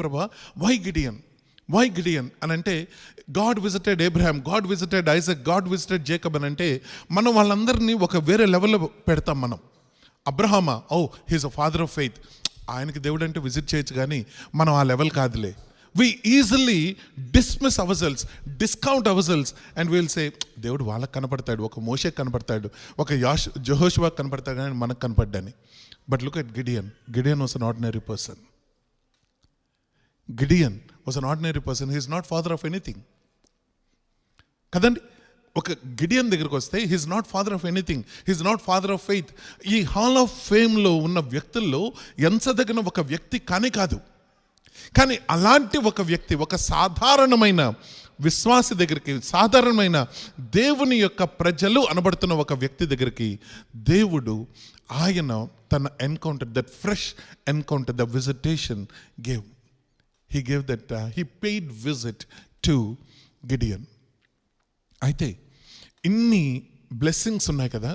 ప్రభా, why Gideon అని అంటే, God visited Abraham, God visited Isaac, God visited Jacob అని అంటే మనం వాళ్ళందరినీ ఒక వేరే లెవెల్లో పెడతాం. మనం అబ్రహామా, oh he's a father of faith, ఆయనకి దేవుడు అంటే విజిట్ చేయొచ్చు, కానీ మనం ఆ లెవెల్ కాదులే. We easily dismiss ourselves, discount ourselves, and we'll say, దేవుడు వాళ్ళకి కనపడతాడు, ఒక మోషేకి కనపడతాడు, ఒక యెహోషువకి కనపడతాడు, కానీ మనకు కనపడ్డాని. But look at Gideon was an ordinary person. Gideon was an ordinary person. He is not father of anything. కదండి, ఒక గిడియన్ దగ్గరికి వస్తే he's not father of anything, he's not father of faith. ఈ హాల్ ఆఫ్ ఫేమ్లో ఉన్న వ్యక్తుల్లో ఎంచదగిన ఒక వ్యక్తి కానే కాదు. కానీ అలాంటి ఒక వ్యక్తి, ఒక సాధారణమైన విశ్వాసి దగ్గరికి, సాధారణమైన దేవుని యొక్క ప్రజలు అనబడుతున్న ఒక వ్యక్తి దగ్గరికి దేవుడు ఆయన తన encounter, that fresh encounter, the visitation gave. He gave that, he paid visit to Gideon. అయితే ఇన్ని బ్లెస్సింగ్స్ ఉన్నాయి కదా,